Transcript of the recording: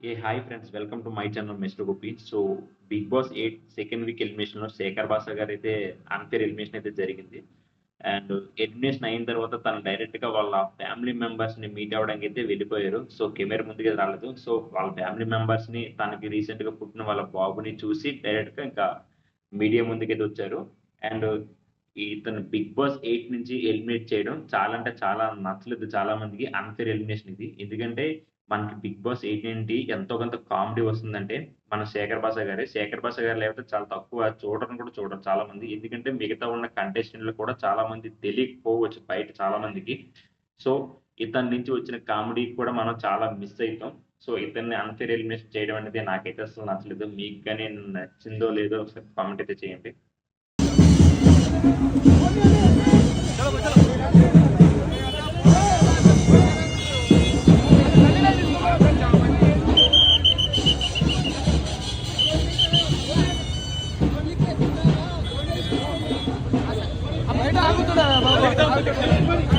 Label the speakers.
Speaker 1: A hi friends, welcome to my channel mister Gopi. So Bigg Boss 8 second week ఎలిమినేషన్‌లో శేఖర్ భాషా గారైతే unfair elimination అయితే జరిగింది. And elimination అయిన తర్వాత తను డైరెక్ట్‌గా వాళ్ళ ఫ్యామిలీ మెంబర్స్‌ని మీట్ అవ్వడానికైతే వెళ్ళిపోయారు. సో కెమెరా ముందుకే రాలేదు. సో వాళ్ళ ఫ్యామిలీ మెంబర్స్‌ని తనకి రీసెంట్‌గా పుట్టిన వాళ్ళ బాబుని చూసి డైరెక్ట్‌గా ఇంకా మీడియా ముందుకైతే వచ్చారు. అండ్ ఇతను బిగ్ బాస్ 8 నుంచి ఎలిమినేట్ చేయడం చాలా అంటే చాలా నచ్చలేదు చాలా మందికి. అన్‌ఫెయిర్ ఎలిమినేషన్ ఇది. ఎందుకంటే మనకి 'బిగ్ బాస్ 8' ఏంటి ఎంతో కొంత కామెడీ వస్తుందంటే, మన 'శేఖర్ భాష' గారే. 'శేఖర్ భాష' గారు లేకపోతే చాలా తక్కువ చూడను కూడా చూడరు చాలామంది. ఎందుకంటే మిగతా ఉన్న కంటెస్టెంట్‌లు కూడా చాలా మంది తెలియకపోవచ్చు బయట చాలా మందికి. సో, ఇతని నుంచి వచ్చిన కామెడీ కూడా మనం చాలా మిస్ అయితాం. సో, ఇతన్ని అన్‌ఫెయిర్ ఎలిమినేషన్ చేయడం అనేది నాకైతే అస్సలు నచ్చలేదు. మీకు గాని నచ్చిందో లేదో ఒకసారి కామెంట్ అయితే చేయండి.
Speaker 2: బయట ఆగుతున్నా బాబు.